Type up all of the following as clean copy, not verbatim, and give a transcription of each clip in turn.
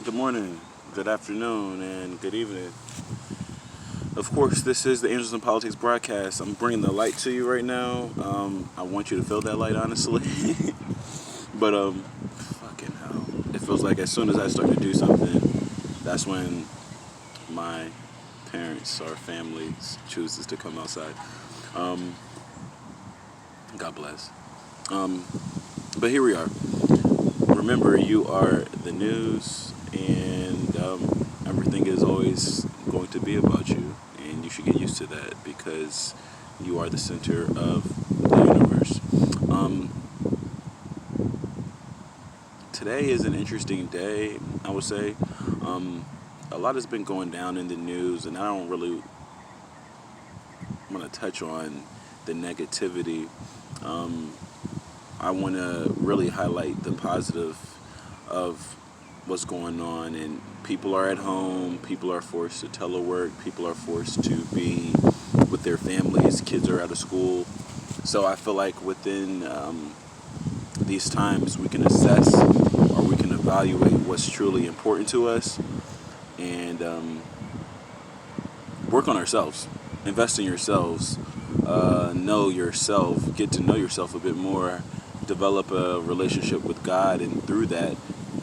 Good morning, good afternoon, and good evening. Of course, this is the Angels in Politics broadcast. I'm bringing the light to you right now. I want you to feel that light, honestly. but fucking hell, it feels like as soon as I start to do something, that's when my parents or family chooses to come outside. Um, God bless. Um, but here we are. Remember, you are the news, and everything is always going to be about you, and you should get used to that because you are the center of the universe. Um, Today is an interesting day, I would say. Um, a lot has been going down in the news, and I don't really want to touch on the negativity. Um, I want to really highlight the positive of what's going on, and people are at home, people are forced to telework, people are forced to be with their families, kids are out of school. So I feel like within these times we can assess or we can evaluate what's truly important to us, and work on ourselves, invest in yourselves, know yourself, get to know yourself a bit more, develop a relationship with God, and through that,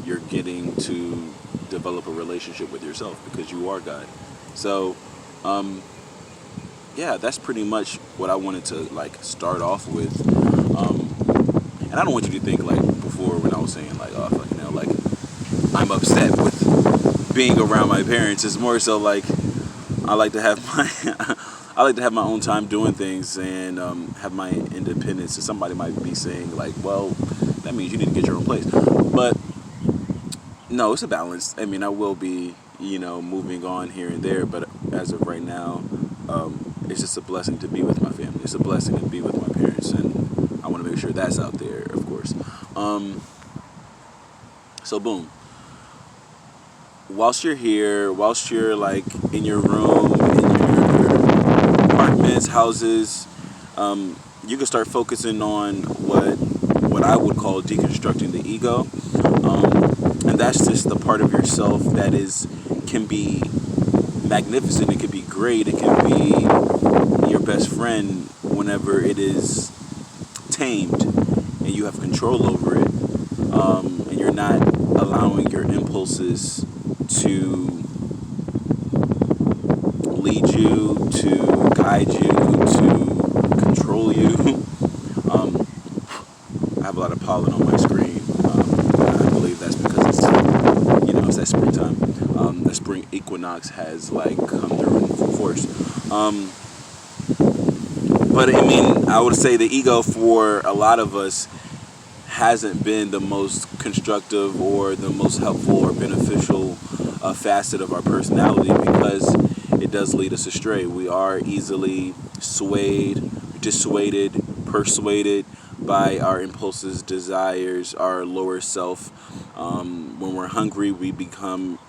you're getting to develop a relationship with yourself because you are God. So, um, yeah, that's pretty much what I wanted to like start off with. Um, and I don't want you to think like before when I was saying like, oh fucking hell, like I'm upset with being around my parents. It's more so like I like to have my I like to have my own time doing things and have my independence. So somebody might be saying like, well, that means you need to get your own place. But no, it's a balance. I mean, I will be, moving on here and there. But as of right now, it's just a blessing to be with my family. It's a blessing to be with my parents, and I want to make sure that's out there, of course. Um, so boom. Whilst you're here, whilst you're like in your room, in your apartments, houses, you can start focusing on what I would call deconstructing the ego, and that's just the part of yourself that is can be magnificent. It can be great. It can be your best friend whenever it is tamed and you have control over it, and you're not allowing your impulses to lead you, to guide you, to control you. Um, I have a lot of pollen on my screen. I believe that's because it's that springtime. The spring equinox has like come through in full force. But I mean, I would say the ego for a lot of us hasn't been the most constructive or the most helpful or beneficial facet of our personality because it does lead us astray. We are easily swayed, dissuaded, persuaded by our impulses, desires, our lower self. When we're hungry, we become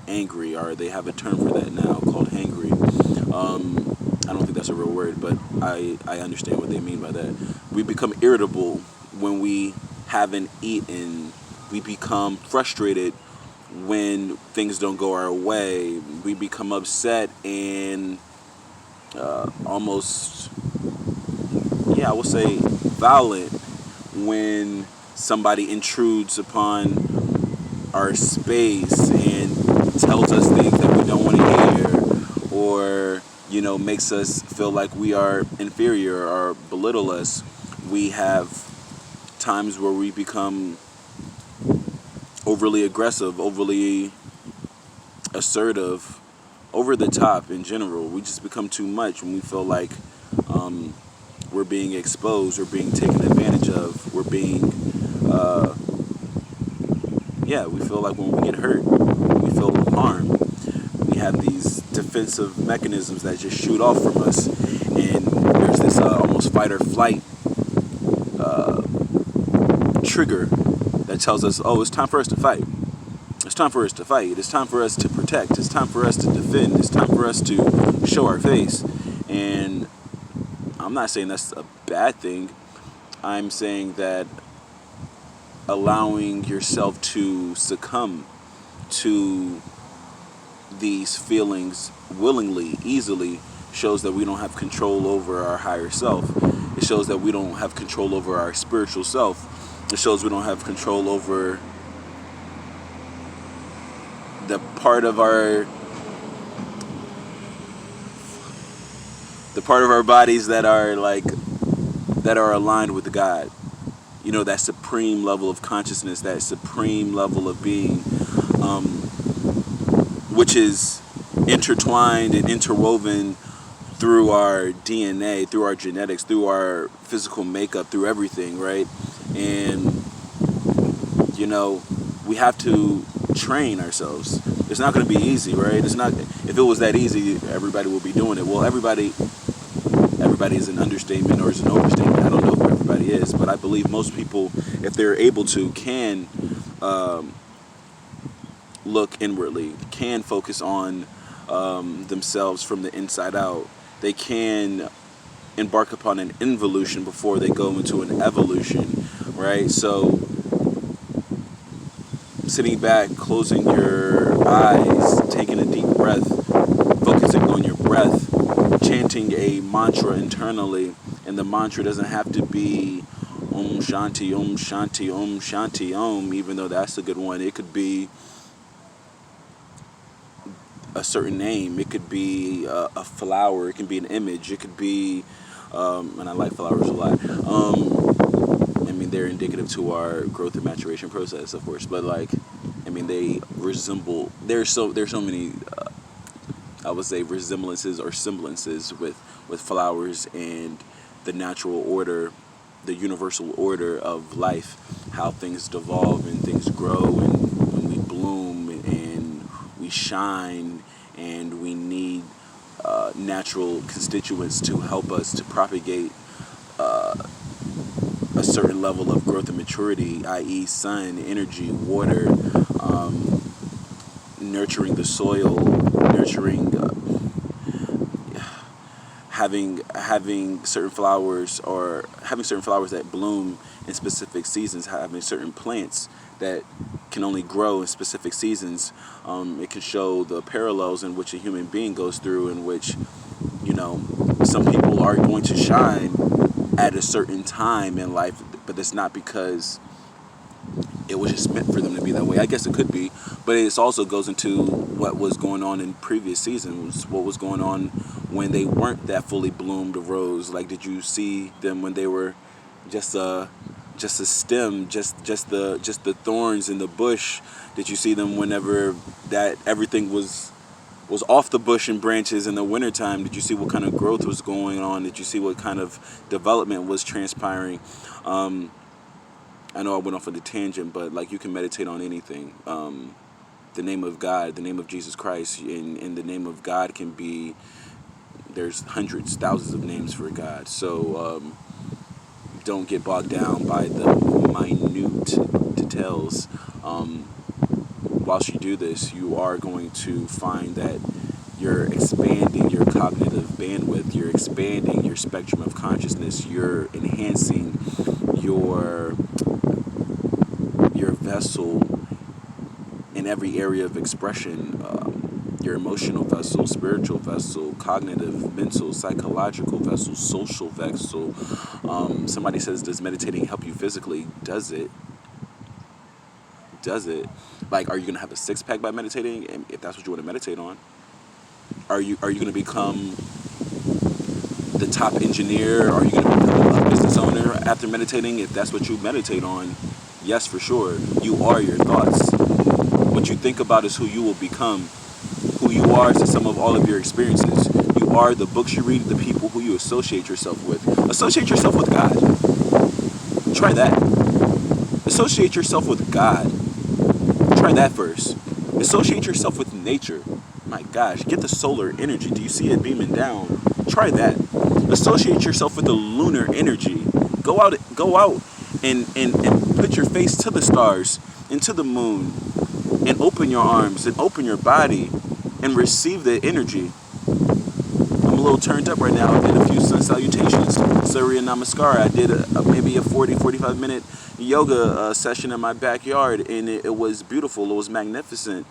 angry, or they have a term for that now called hangry. I don't think that's a real word, but I understand what they mean by that. We become irritable when we haven't eaten. We become frustrated when things don't go our way. We become upset and almost, yeah, I would say violent when somebody intrudes upon our space and tells us things that we don't want to hear, or makes us feel like we are inferior or belittle us. We have times where we become overly aggressive, overly assertive, over the top in general. We just become too much when we feel like um, we're being exposed, we're being taken advantage of, we're being yeah, we feel like when we get hurt, we feel harmed, we have these defensive mechanisms that just shoot off from us, and there's this almost fight or flight trigger that tells us, oh, it's time for us to fight. It's time for us to fight. It's time for us to protect. It's time for us to defend. It's time for us to show our face. And I'm not saying that's a bad thing. I'm saying that allowing yourself to succumb to these feelings willingly, easily, shows that we don't have control over our higher self. It shows that we don't have control over our spiritual self. It shows we don't have control over the part of our bodies that are aligned with God. You know, that supreme level of consciousness, that supreme level of being, which is intertwined and interwoven through our DNA, through our genetics, through our physical makeup, through everything, right? And, you know, we have to train ourselves. It's not going to be easy, right? It's not. If it was that easy, everybody would be doing it. Well, everybody is an understatement or is an overstatement. I don't know who everybody is, but I believe most people, if they're able to, can look inwardly, can focus on themselves from the inside out. They can embark upon an involution before they go into an evolution, right? So sitting back, closing your eyes, taking a deep breath, focusing on your breath, chanting a mantra internally, and the mantra doesn't have to be Om Shanti, Om Shanti, Om Shanti, Om, even though that's a good one. It could be a certain name. It could be a flower. It can be an image. It could be, and I like flowers a lot. I mean, they're indicative to our growth and maturation process, of course. But like, I mean, they resemble. There's so many. I would say resemblances or semblances with flowers and the natural order, the universal order of life, how things devolve and things grow, and when we bloom and we shine, and we need natural constituents to help us to propagate a certain level of growth and maturity, i.e. sun, energy, water, nurturing the soil, nurturing, having certain flowers, or having certain flowers that bloom in specific seasons, having certain plants that can only grow in specific seasons. It can show the parallels in which a human being goes through, in which, you know, some people are going to shine at a certain time in life, but it's not because it was just meant for them to be that way. I guess it could be, but it also goes into what was going on in previous seasons, what was going on when they weren't that fully bloomed rose. Like, did you see them when they were just a stem, just the thorns in the bush? Did you see them whenever that everything was off the bush and branches in the wintertime? Did you see what kind of growth was going on? Did you see what kind of development was transpiring? I know I went off on a tangent, but like, you can meditate on anything. The name of God, the name of Jesus Christ, and the name of God can be, there's hundreds, thousands of names for God. So don't get bogged down by the minute details. Whilst you do this, you are going to find that you're expanding your cognitive bandwidth, you're expanding your spectrum of consciousness, you're enhancing your vessel in every area of expression, your emotional vessel, spiritual vessel, cognitive, mental, psychological vessel, social vessel. Somebody says, does meditating help you physically? Does it? Like, are you going to have a six-pack by meditating? And if that's what you want to meditate on, are you going to become the top engineer? Are you going to become a business owner after meditating? If that's what you meditate on, yes, for sure. You are your thoughts. What you think about is who you will become. Who you are is the sum of all of your experiences. You are the books you read, the people who you associate yourself with. Associate yourself with God. Try that. Associate yourself with God. Try that first. Associate yourself with nature. My gosh, get the solar energy. Do you see it beaming down? Try that. Associate yourself with the lunar energy. Go out and put your face to the stars and to the moon, and open your arms and open your body and receive the energy. I'm a little turned up right now. I did a few sun salutations, Surya Namaskar. I did maybe a 40-45 minute, yoga session in my backyard, and it was beautiful. It was magnificent.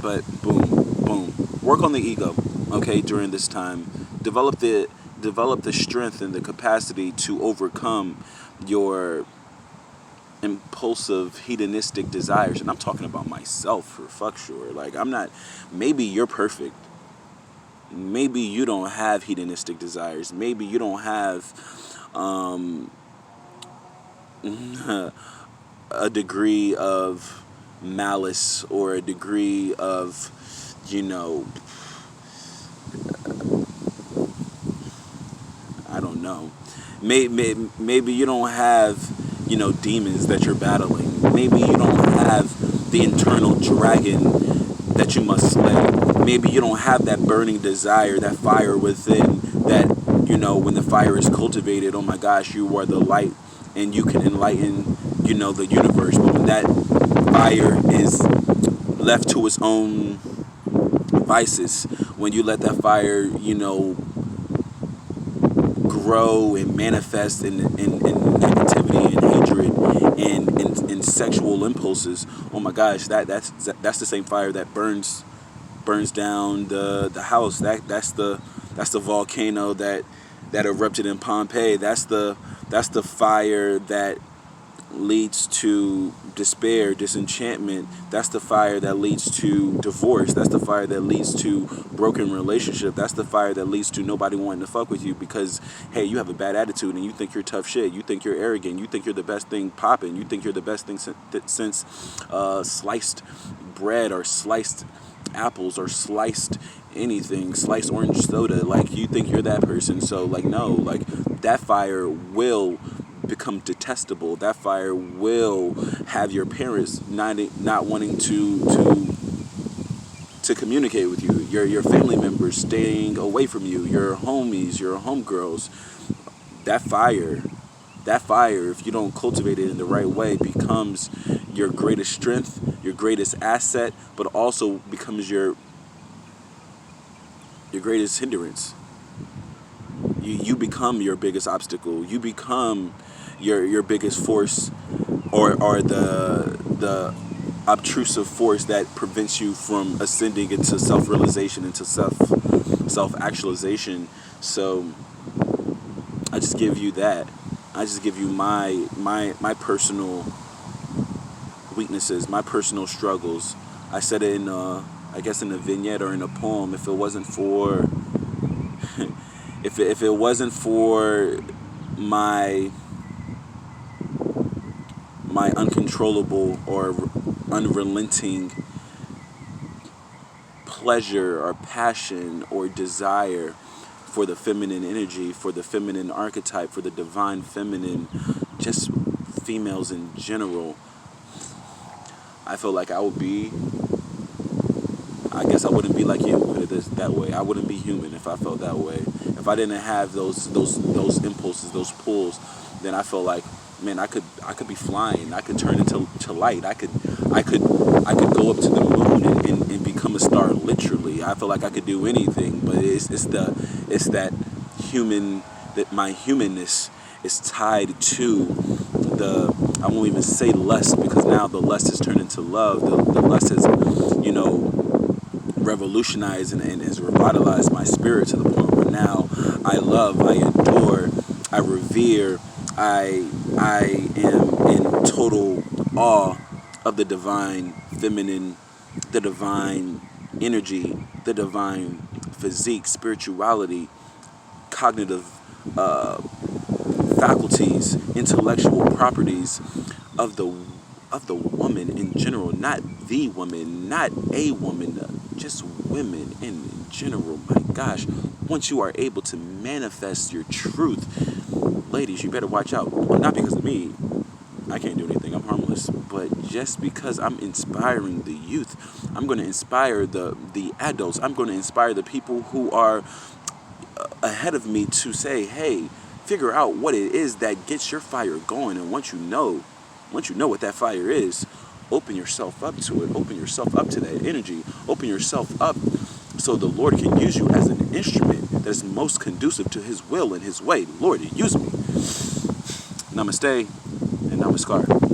But boom, boom. Work on the ego, okay, during this time. Develop the strength and the capacity to overcome your impulsive hedonistic desires. And I'm talking about myself for fuck sure. Like, I'm not, maybe you're perfect. Maybe you don't have hedonistic desires. Maybe you don't have a degree of malice or a degree of, you know, I don't know. Maybe you don't have, demons that you're battling. Maybe you don't have the internal dragon that you must slay. Maybe you don't have that burning desire, that fire within that, when the fire is cultivated, oh my gosh, you are the light and you can enlighten, the universe. But when that fire is left to its own vices, when you let that fire, grow and manifest in negativity and hatred and sexual impulses, oh my gosh, that's the same fire that burns down the house. That's the volcano that erupted in Pompeii. That's the fire that leads to despair, disenchantment. That's the fire that leads to divorce. That's the fire that leads to broken relationship. That's the fire that leads to nobody wanting to fuck with you because, hey, you have a bad attitude and you think you're tough shit. You think you're arrogant. You think you're the best thing popping. You think you're the best thing since sliced bread or sliced apples or sliced anything, sliced orange soda. Like, you think you're that person. So, like, no, like, that fire will become detestable. That fire will have your parents not wanting to communicate with you, your family members staying away from you, your homies, your homegirls. That fire, if you don't cultivate it in the right way, becomes your greatest strength, your greatest asset, but also becomes your greatest hindrance. You become your biggest obstacle. You become your biggest force, or the obtrusive force that prevents you from ascending into self-realization, into self-actualization. So I just give you that. I just give you my personal weaknesses, my personal struggles. I said it in I guess in a vignette or in a poem. If it wasn't for if it wasn't for my uncontrollable or unrelenting pleasure or passion or desire for the feminine energy, for the feminine archetype, for the divine feminine, just females in general, I feel like I guess I wouldn't be like you, put it that way. I wouldn't be human if I felt that way. If I didn't have those impulses, those pulls, then I feel like, man, I could be flying. I could turn into light. I could go up to the moon and become a star, literally. I feel like I could do anything, but it's that human, that my humanness is tied to I won't even say lust, because now the lust has turned into love. The lust has, revolutionized and has revitalized my spirit to the point where now I love, I adore, I revere, I am in total awe of the divine feminine, the divine energy, the divine physique, spirituality, cognitive faculties, intellectual properties of the woman in general, not the woman, not a woman, just women in general. My gosh, once you are able to manifest your truth, ladies, you better watch out. Not because of me, I can't do anything, I'm harmless, but just because I'm inspiring the youth, I'm going to inspire the adults, I'm going to inspire the people who are ahead of me to say, hey, figure out what it is that gets your fire going. And once you know what that fire is, open yourself up to it. Open yourself up to that energy. Open yourself up so the Lord can use you as an instrument that is most conducive to His will and His way. Lord, use me. Namaste and namaskar.